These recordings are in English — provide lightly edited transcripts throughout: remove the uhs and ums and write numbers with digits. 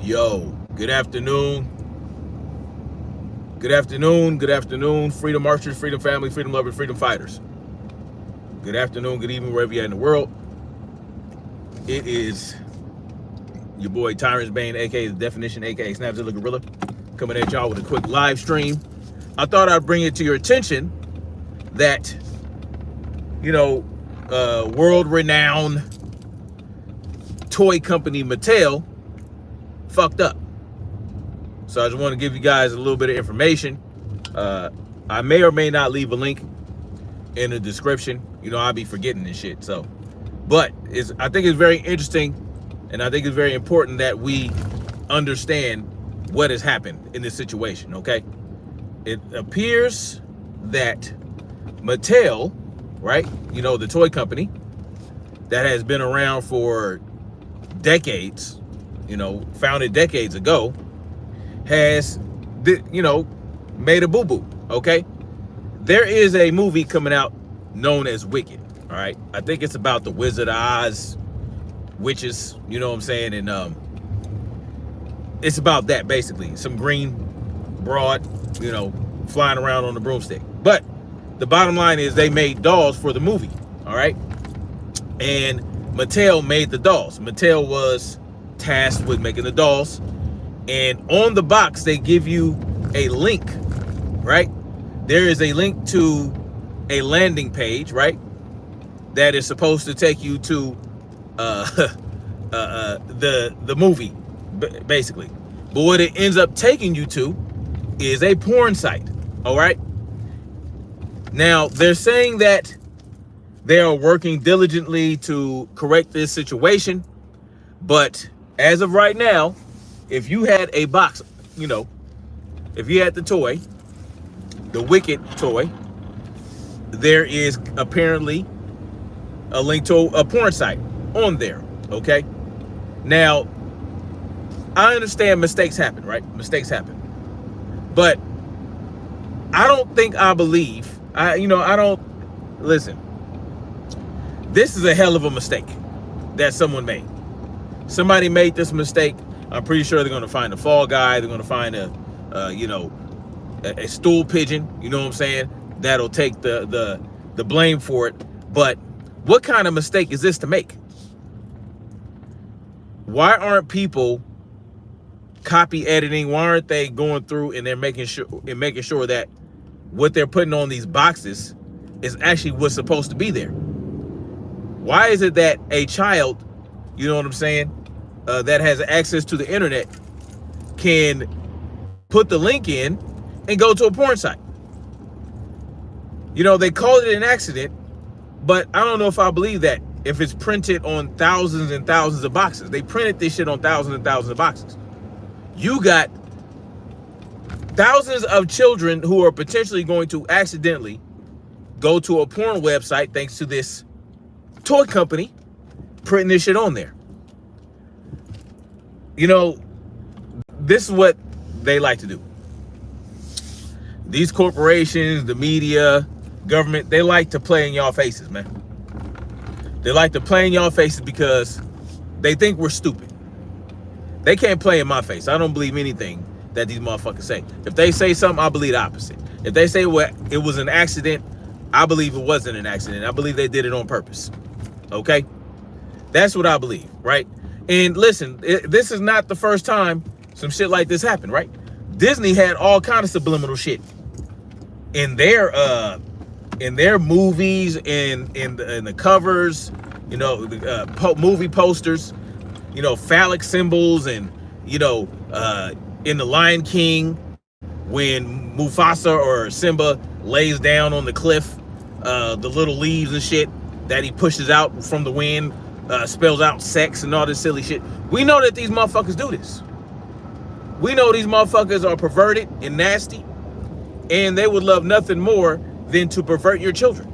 Yo, good afternoon. Good afternoon. Good afternoon. Freedom marchers, freedom family, freedom lovers, freedom fighters. Good afternoon, good evening, wherever you're at in the world. It is your boy Tyrant's Bane, aka The Definition, aka Snapzilla Gorilla, coming at y'all with a quick live stream. I thought I'd bring it to your attention that, world-renowned toy company Mattel fucked up. So I just want to give you guys a little bit of information. I may or may not leave a link in the description. I'll be forgetting this shit. But I think it's very interesting, and I think it's very important that we understand what has happened in this situation, okay? It appears that Mattel, right, the toy company that has been around for decades, founded decades ago, has, made a boo-boo, okay? There is a movie coming out known as Wicked, all right? I think it's about the Wizard of Oz witches, you know what I'm saying? And it's about that, basically. Some green broad, flying around on the broomstick. But the bottom line is they made dolls for the movie, all right? And Mattel made the dolls. Mattel was tasked with making the dolls. And on the box, they give you a link, right? There is a link to a landing page, right? That is supposed to take you to the movie, basically. But what it ends up taking you to is a porn site, all right? Now, they're saying that they are working diligently to correct this situation, but as of right now, if you had a box, if you had the toy, the Wicked toy, there is apparently a link to a porn site on there, okay? Now, I understand mistakes happen, right? Mistakes happen. But I don't think I believe, listen, this is a hell of a mistake that someone made. Somebody made this mistake. I'm pretty sure they're going to find a fall guy. They're going to find a stool pigeon, you know what I'm saying? That'll take the blame for it. But what kind of mistake is this to make? Why aren't people copy editing? Why aren't they going through and they're making sure that what they're putting on these boxes is actually what's supposed to be there? Why is it that a child, you know what I'm saying, that has access to the internet can put the link in and go to a porn site? They called it an accident, but I don't know if I believe that if it's printed on thousands and thousands of boxes. They printed this shit on thousands and thousands of boxes. You got thousands of children who are potentially going to accidentally go to a porn website thanks to this toy company printing this shit on there. This is what they like to do. These corporations, the media, government, they like to play in y'all faces, man. They like to play in y'all faces because they think we're stupid. They can't play in my face. I don't believe anything that these motherfuckers say. If they say something, I believe the opposite. If they say it was an accident, I believe it wasn't an accident. I believe they did it on purpose. Okay? That's what I believe, right? And listen, this is not the first time some shit like this happened, right? Disney had all kind of subliminal shit in their movies, in the covers, movie posters, phallic symbols, and in the Lion King, when Mufasa or Simba lays down on the cliff, the little leaves and shit that he pushes out from the wind spells out sex and all this silly shit. We know that these motherfuckers do this. We know these motherfuckers are perverted and nasty, and they would love nothing more than to pervert your children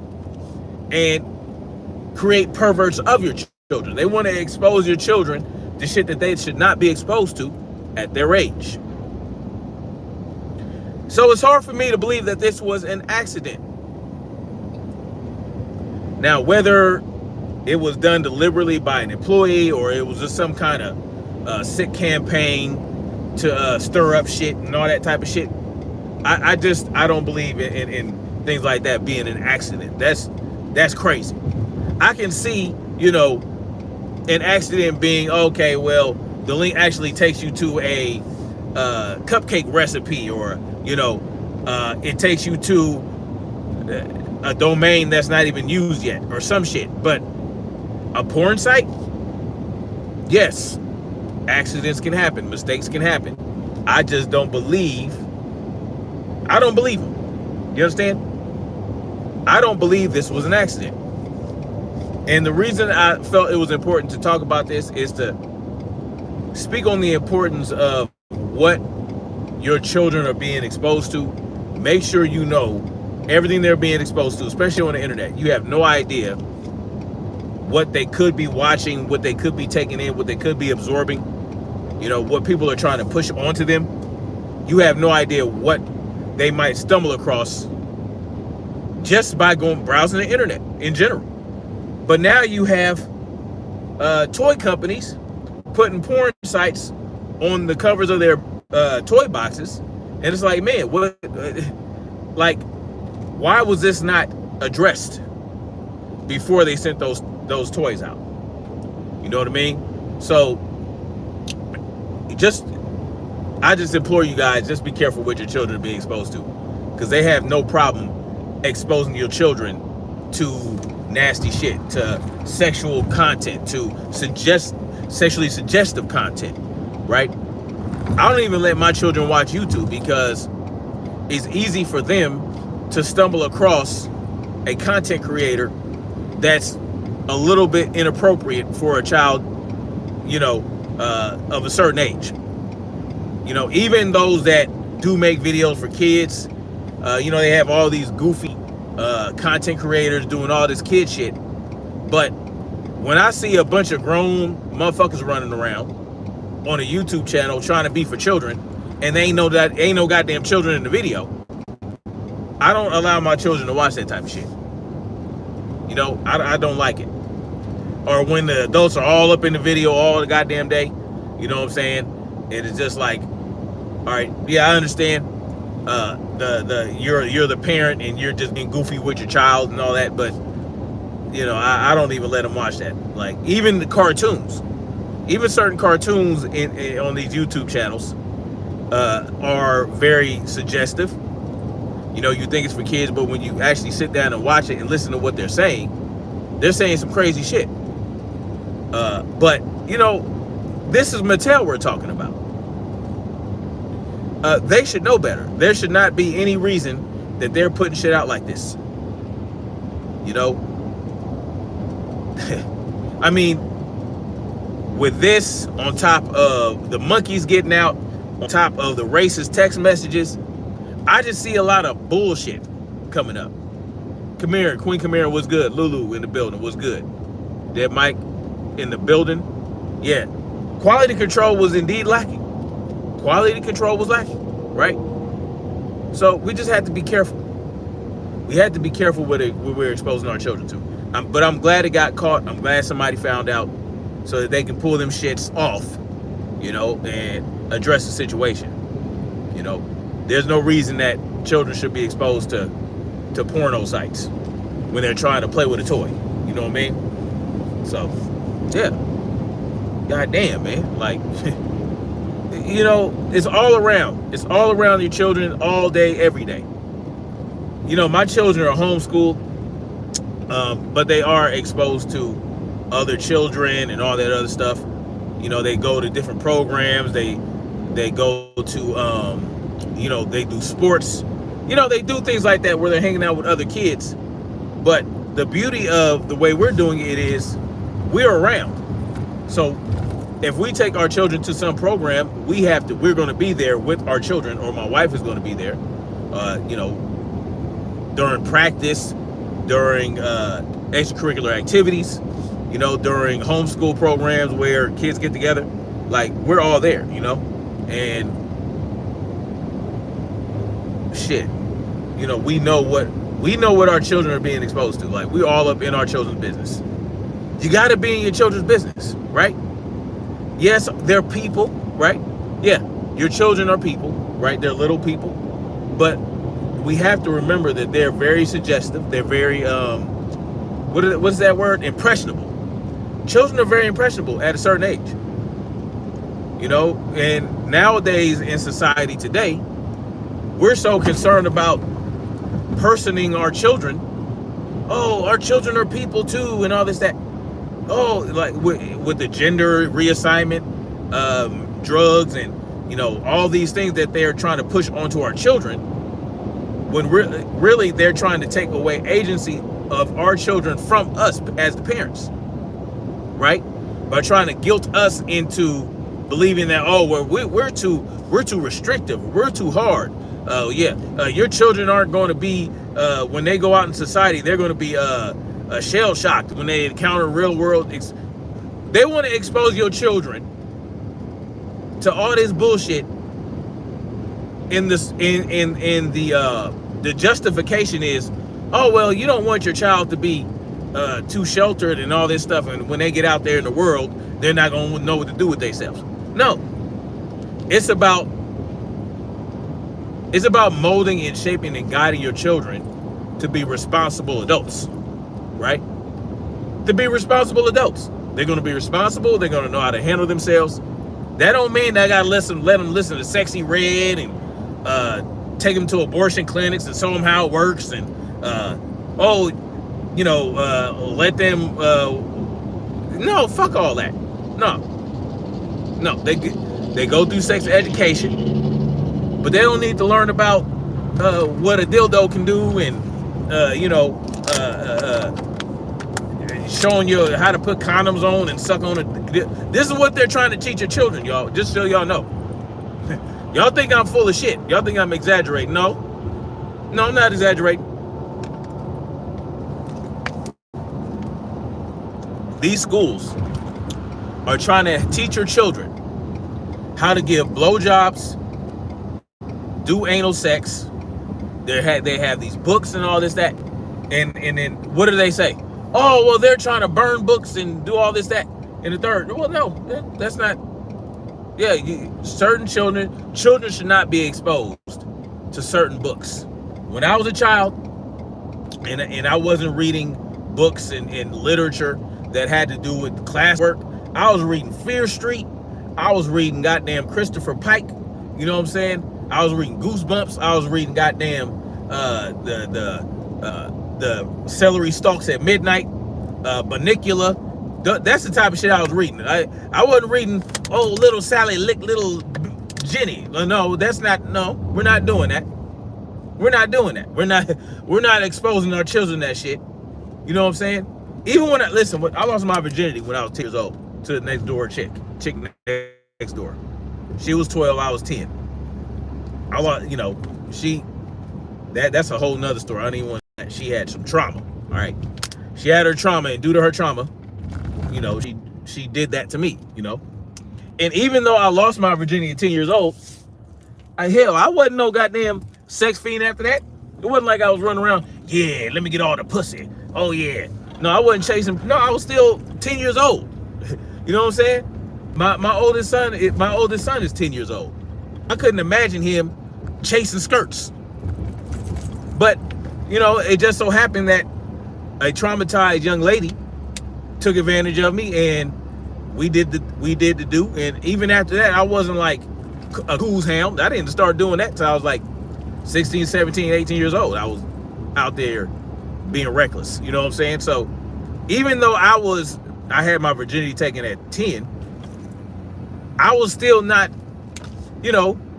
and create perverts of your children. They want to expose your children to shit that they should not be exposed to at their age. So it's hard for me to believe that this was an accident. Now, whether it was done deliberately by an employee or it was just some kind of sick campaign to stir up shit and all that type of shit. I don't believe in things like that being an accident. That's crazy. I can see, an accident being, okay, well, the link actually takes you to a cupcake recipe, or, it takes you to a domain that's not even used yet, or some shit. But a porn site, yes, accidents can happen, mistakes can happen. I just don't believe them. You understand? I don't believe this was an accident. And the reason I felt it was important to talk about this is to speak on the importance of what your children are being exposed to. Make sure you know everything they're being exposed to, especially on the internet. You have no idea what they could be watching, what they could be taking in, what they could be absorbing, what people are trying to push onto them. You have no idea what they might stumble across just by browsing the internet in general. But now you have toy companies putting porn sites on the covers of their toy boxes, and it's like, man, what? Why was this not addressed before they sent those toys out? You know what I mean? So, I just implore you guys, just be careful what your children are being exposed to, because they have no problem exposing your children to nasty shit, to sexual content, to sexually suggestive content, right? I don't even let my children watch YouTube because it's easy for them to stumble across a content creator that's a little bit inappropriate for a child, of a certain age. Even those that do make videos for kids, they have all these goofy content creators doing all this kid shit. But when I see a bunch of grown motherfuckers running around on a YouTube channel trying to be for children, and they ain't no goddamn children in the video, I don't allow my children to watch that type of shit. I don't like it. Or when the adults are all up in the video all the goddamn day, you know what I'm saying? And it's just like, all right, yeah, I understand. You're the parent and you're just being goofy with your child and all that, but I don't even let them watch that. Like, even the cartoons, even certain cartoons on these YouTube channels are very suggestive. You think it's for kids, but when you actually sit down and watch it and listen to what they're saying some crazy shit. But this is Mattel we're talking about. They should know better. There should not be any reason that they're putting shit out like this. I mean, with this, on top of the monkeys getting out, on top of the racist text messages, I just see a lot of bullshit coming up. Kamira, Queen Kamira was good. Lulu in the building was good. Dead Mike in the building. Yeah. Quality control was indeed lacking. Quality control was lacking, right? So we just had to be careful. We had to be careful what we're exposing our children to. But I'm glad it got caught. I'm glad somebody found out so that they can pull them shits off, and address the situation. There's no reason that children should be exposed to porno sites when they're trying to play with a toy. You know what I mean? So, yeah. Goddamn, man. Like, it's all around. It's all around your children all day, every day. My children are homeschooled, but they are exposed to other children and all that other stuff. They go to different programs. They go to, they do sports. They do things like that where they're hanging out with other kids. But the beauty of the way we're doing it is we're around. So if we take our children to some program, we're going to be there with our children, or my wife is going to be there, during practice, during extracurricular activities, during homeschool programs where kids get together. Like, we're all there, and shit, we know what our children are being exposed to. Like, we all up in our children's business. You got to be in your children's business, right? Yes, they're people, right? Yeah, your children are people, right? They're little people, but we have to remember that they're very suggestive. They're very what's that word? Impressionable. Children are very impressionable at a certain age. You know, and nowadays in society today, we're so concerned about personing our children. Oh, our children are people too, and all this, that. Oh, like with the gender reassignment, drugs, and, you know, all these things that they're trying to push onto our children, when really they're trying to take away agency of our children from us as the parents, right? By trying to guilt us into believing that, oh, well, we're too restrictive, we're too hard. Your children aren't going to be when they go out in society, they're going to be shell shocked when they encounter real world. They want to expose your children to all this bullshit. In this, in the justification is, oh, well, you don't want your child to be too sheltered and all this stuff, and when they get out there in the world, they're not going to know what to do with themselves. No, it's about molding and shaping and guiding your children to be responsible adults, right? To be responsible adults. They're going to be responsible. They're going to know how to handle themselves. That don't mean that I got to let them listen to Sexy Red and take them to abortion clinics and show them how it works, and let them. No, fuck all that. No, they go through sex education, but they don't need to learn about what a dildo can do, and showing you how to put condoms on and suck on it. This is what they're trying to teach your children, y'all. Just so y'all know. Y'all think I'm full of shit. Y'all think I'm exaggerating. No, I'm not exaggerating. These schools are trying to teach your children how to give blowjobs, do anal sex. They have these books and all this, that, and then what do they say? Oh, well, they're trying to burn books and do all this, that, and the third. Well, no, that's not. Yeah, certain children should not be exposed to certain books. When I was a child, and I wasn't reading books and literature that had to do with classwork, I was reading Fear Street. I was reading goddamn Christopher Pike. You know what I'm saying? I was reading Goosebumps. I was reading goddamn the Celery Stalks at Midnight, Bunnicula. That's the type of shit I was reading. I wasn't reading, oh, little Sally lick little Jenny. No, that's not. No, we're not doing that. We're not doing that. We're not exposing our children to that shit. You know what I'm saying? Even when I lost my virginity when I was 10 years old to the next door chick next door. She was 12, I was 10. That's a whole nother story. I don't even want that. She had some trauma. All right, she had her trauma, and due to her trauma, she did that to me. And even though I lost my virginity at 10 years old, I wasn't no goddamn sex fiend after that. It wasn't like I was running around, yeah, let me get all the pussy. Oh yeah. No, I wasn't chasing. No, I was still 10 years old. You know what I'm saying? My oldest son is 10 years old. I couldn't imagine him chasing skirts. But, it just so happened that a traumatized young lady took advantage of me, and we did the do. And even after that, I wasn't like a goose hound. I didn't start doing that till I was like 16, 17, 18 years old. I was out there being reckless. You know what I'm saying? So even though I had my virginity taken at 10, I was still not,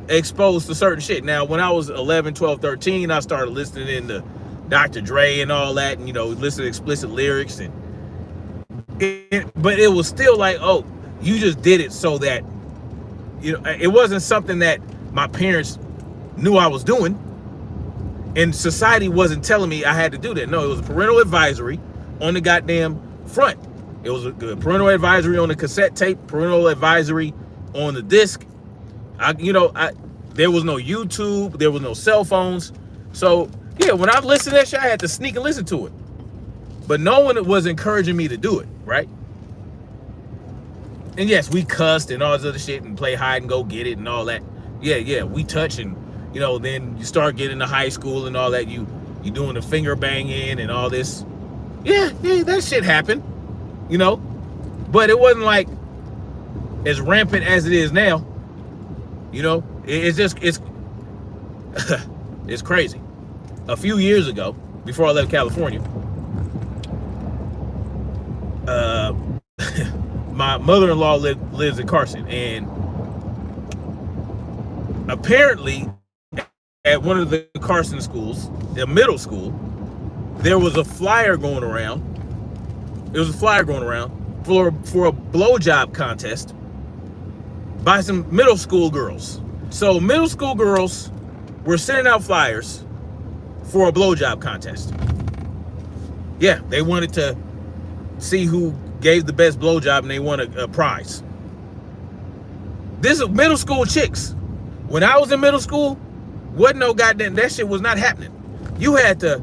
exposed to certain shit. Now, when I was 11, 12, 13, I started listening into Dr. Dre and all that, and, listening to explicit lyrics. But it was still like, oh, you just did it so that, it wasn't something that my parents knew I was doing. And society wasn't telling me I had to do that. No, it was a parental advisory on the goddamn front. It was a parental advisory on the cassette tape, parental advisory on the disc. There was no YouTube, there was no cell phones. So yeah, when I listened to that shit, I had to sneak and listen to it. But no one was encouraging me to do it, right? And yes, we cussed and all this other shit and play hide and go get it and all that. Yeah, we touch, and you know, then you start getting to high school and all that. You doing the finger banging and all this. Yeah, that shit happened, you know, but it wasn't like as rampant as it is now. You know, it's it's crazy. A few years ago, before I left California, my mother-in-law lives in Carson, and apparently at one of the Carson schools, the middle school, there was a flyer going around. There was a flyer going around for a blowjob contest by some middle school girls. So middle school girls were sending out flyers for a blowjob contest. Yeah, they wanted to see who gave the best blowjob, and they won a prize. This is middle school chicks. When I was in middle school, wasn't no goddamn, that shit was not happening. You had to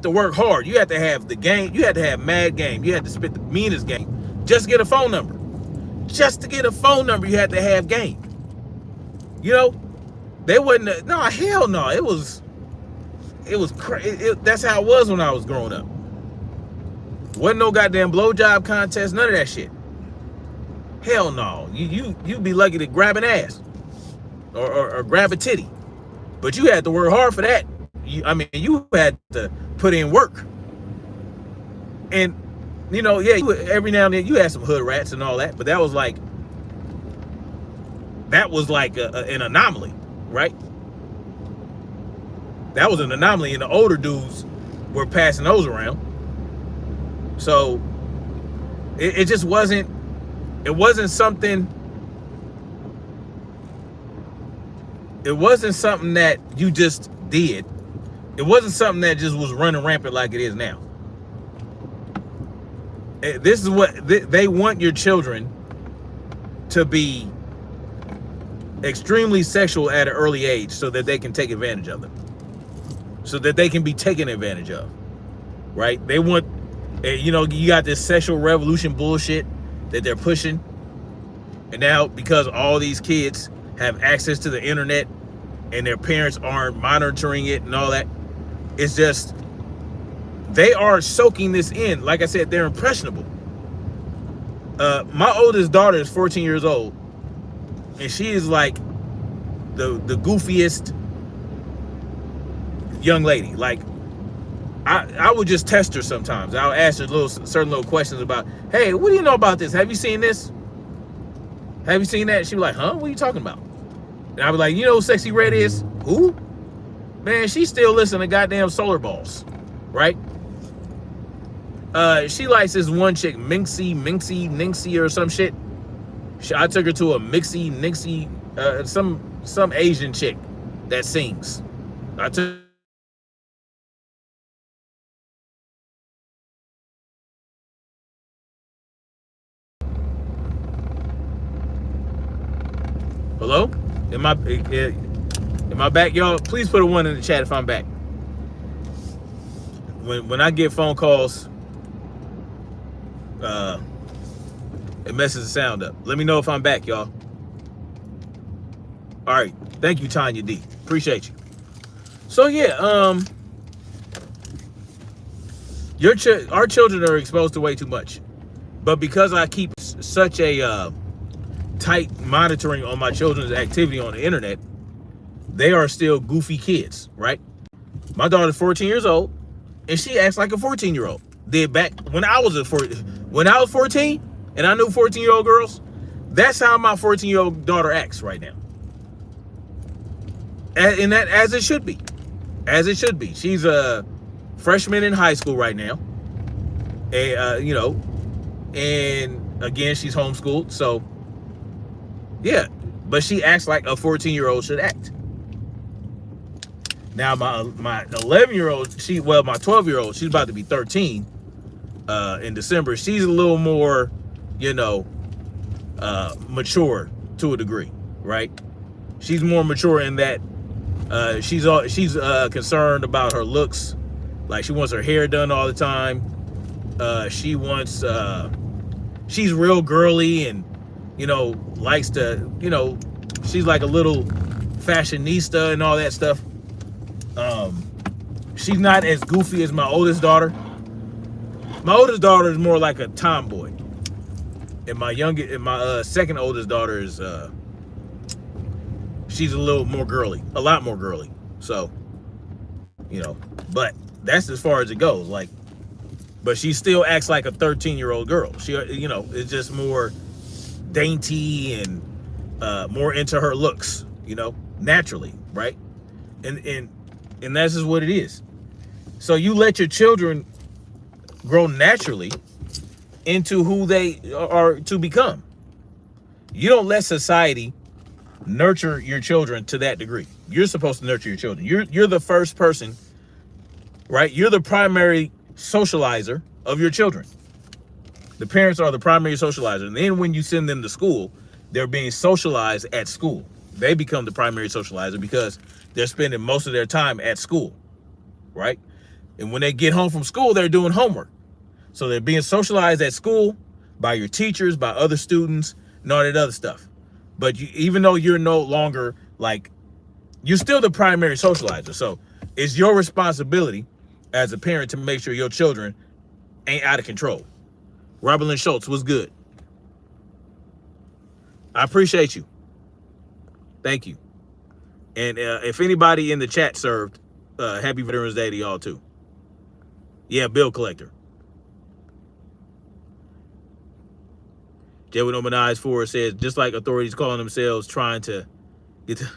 work hard. You had to have the game. You had to have mad game. You had to spit the meanest game just to get a phone number. Just to get a phone number, you had to have game. You know, they wouldn't. No, hell no. It was crazy. That's how it was when I was growing up. Wasn't no goddamn blowjob contest. None of that shit. Hell no. You'd be lucky to grab an ass or grab a titty, but you had to work hard for that. You had to put in work. And you know, yeah, every now and then you had some hood rats and all that, but that was like an anomaly, right? That was an anomaly, and the older dudes were passing those around. So it just wasn't. It wasn't something. It wasn't something that you just did. It wasn't something that just was running rampant like it is now. This is what they want your children to be extremely sexual at an early age so that they can take advantage of them. So that they can be taken advantage of. Right? They want, you know, you got this sexual revolution bullshit that they're pushing. And now because all these kids have access to the internet and their parents aren't monitoring it and all that, it's just, they are soaking this in. Like I said, they're impressionable. My oldest daughter is 14 years old, and she is like the goofiest young lady. Like, I would just test her sometimes. I'll ask her certain little questions about, hey, what do you know about this? Have you seen this? Have you seen that? She'd be like, huh? What are you talking about? And I'd be like, you know who Sexy Red is? Who? Man, she's still listening to goddamn Solar Balls, right? She likes this one chick, Minxie or some shit. I took her to a Nixie, some Asian chick that sings. I took. Hello? Am I back, y'all? Please put a 1 in the chat if I'm back. When I get phone calls, it messes the sound up. Let me know if I'm back, y'all. All right. Thank you, Tanya D. Appreciate you. So yeah, our children are exposed to way too much, but because I keep such a tight monitoring on my children's activity on the internet, they are still goofy kids, right? My daughter's 14 years old, and she acts like a 14-year-old did back when I was 14, and I knew 14-year-old girls. That's how my 14-year-old daughter acts right now, and that as it should be, She's a freshman in high school right now, you know, and again, she's homeschooled, so yeah, but she acts like a 14-year-old should act. Now my 11-year-old, my 12-year-old, she's about to be 13 in December. She's a little more, you know, mature to a degree, right? She's more mature in that she's concerned about her looks. Like, she wants her hair done all the time. She wants she's real girly and, you know, likes to, you know, she's like a little fashionista and all that stuff. She's not as goofy as my oldest daughter. My oldest daughter is more like a tomboy, and my second oldest daughter is she's a little more girly, a lot more girly. So, you know, but that's as far as it goes. Like, but she still acts like a 13-year-old girl. She, you know, is just more dainty and more into her looks, you know, naturally, right? And that's just what it is. So you let your children grow naturally into who they are to become. You don't let society nurture your children to that degree. You're supposed to nurture your children. You're the first person, right? You're the primary socializer of your children. The parents are the primary socializer. And then when you send them to school, they're being socialized at school. They become the primary socializer because they're spending most of their time at school, right? And when they get home from school, they're doing homework. So they're being socialized at school by your teachers, by other students, and all that other stuff. But even though you're no longer like, you're still the primary socializer. So it's your responsibility as a parent to make sure your children ain't out of control. Robert Lynn Schultz was good. I appreciate you. Thank you. And if anybody in the chat served, happy Veterans Day to y'all too. Yeah, bill collector. Jay with Open Eyes 4 says, just like authorities calling themselves trying to get to...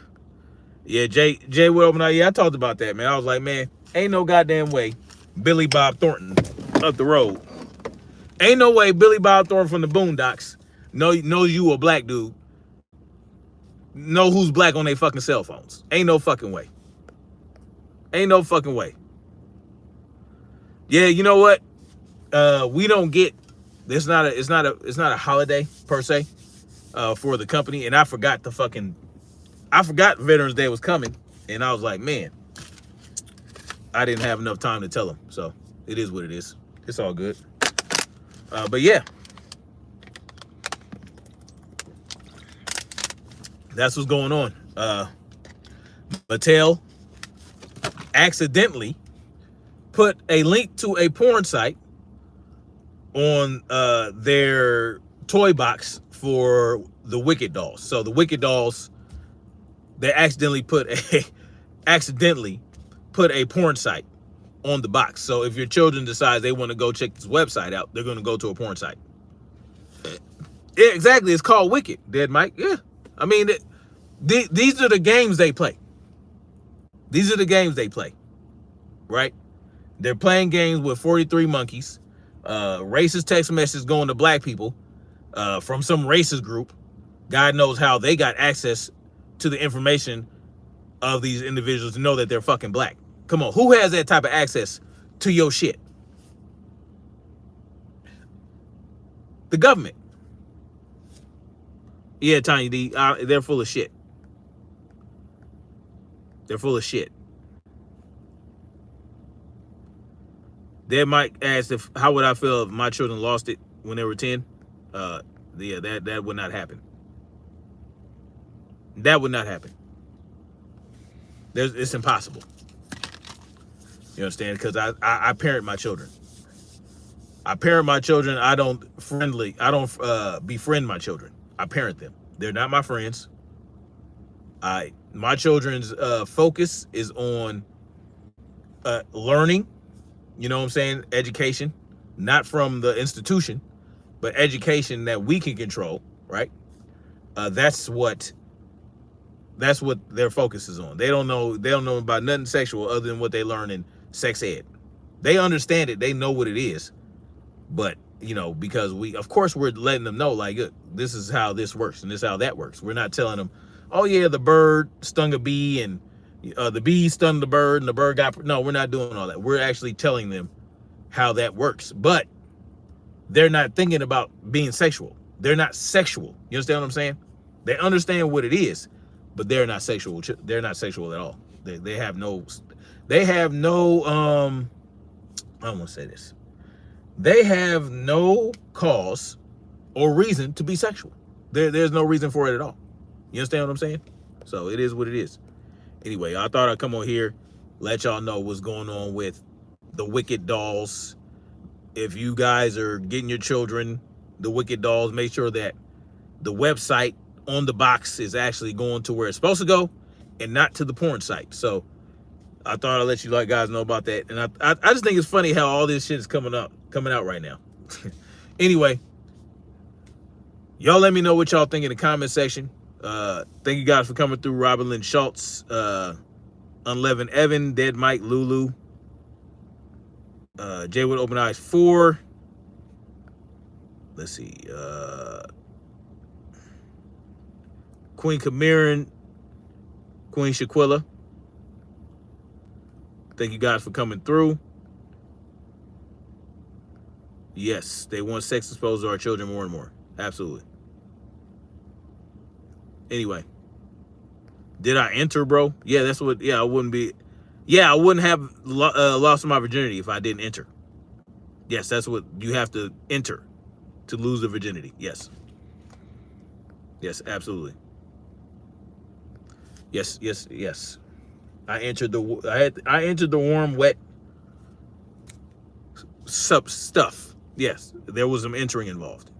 Yeah, Jay with Open Eyes, yeah, I talked about that, man. I was like, man, ain't no goddamn way Billy Bob Thornton up the road. Ain't no way Billy Bob Thornton from the Boondocks knows you a black dude. Know who's black on their fucking cell phones. Ain't no fucking way. Ain't no fucking way. Yeah, you know what? We don't get... It's not a holiday per se for the company, and I forgot Veterans Day was coming, and I was like, man, I didn't have enough time to tell them. So it is what it is. It's all good. But yeah, that's what's going on. Mattel accidentally put a link to a porn site on their toy box for the Wicked dolls. So the Wicked dolls, they accidentally put a porn site on the box. So if your children decide they want to go check this website out, they're going to go to a porn site. Yeah, exactly. It's called Wicked, Dead Mike. Yeah. I mean, these are the games they play. These are the games they play, right? They're playing games with 43 monkeys. Racist text messages going to black people from some racist group. God knows how they got access to the information of these individuals to know that they're fucking black. Come on, who has that type of access to your shit? The government. Yeah, Tiny D, they're full of shit. They're full of shit. Dead Mike asked how would I feel if my children lost it when they were 10? Yeah, that would not happen. That would not happen. It's impossible. You understand? Because I parent my children. I parent my children. I don't befriend my children. I parent them. They're not my friends. My children's focus is on learning. You know what I'm saying? Education, not from the institution, but education that we can control, right? That's what their focus is on. They don't know about nothing sexual other than what they learn in sex ed. They understand it. They know what it is. But, you know, because of course we're letting them know, like, this is how this works and this is how that works. We're not telling them, oh yeah, the bird stung a bee and the bee stung the bird and the bird got... No, we're not doing all that. We're actually telling them how that works. But they're not thinking about being sexual. They're not sexual. You understand what I'm saying? They understand what it is, but they're not sexual. They're not sexual at all. They have no I don't want to say this. They have no cause or reason to be sexual. There's no reason for it at all. You understand what I'm saying? So it is what it is. Anyway, I thought I'd come on here, let y'all know what's going on with the Wicked dolls. If you guys are getting your children the Wicked dolls, make sure that the website on the box is actually going to where it's supposed to go and not to the porn site. So I thought I'd let you guys know about that. And I just think it's funny how all this shit is coming out right now. Anyway, y'all let me know what y'all think in the comment section. Thank you guys for coming through. Robin Lynn Schultz, Unleavened Evan, Dead Mike, Lulu, Jay with Open Eyes 4. Let's see. Queen Camiran, Queen Shaquilla. Thank you guys for coming through. Yes, they want sex exposed to our children more and more. Absolutely. Anyway, did I enter, bro? Yeah, that's what. Yeah, I wouldn't be. Yeah, I wouldn't have lost my virginity if I didn't enter. Yes, that's what you have to enter to lose the virginity. Yes. Yes, absolutely. Yes, yes, yes. I entered the warm, wet stuff. Yes, there was some entering involved.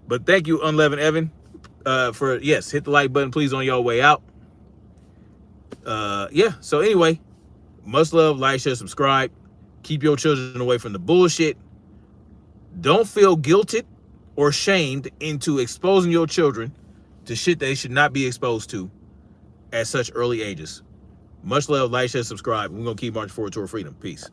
But thank you, Unleavened Evan, for, yes, hit the like button, please, on your way out. Yeah, so anyway, much love, like, share, subscribe. Keep your children away from the bullshit. Don't feel guilted or shamed into exposing your children to shit they should not be exposed to at such early ages. Much love, like, share, subscribe. We're going to keep marching forward toward freedom. Peace.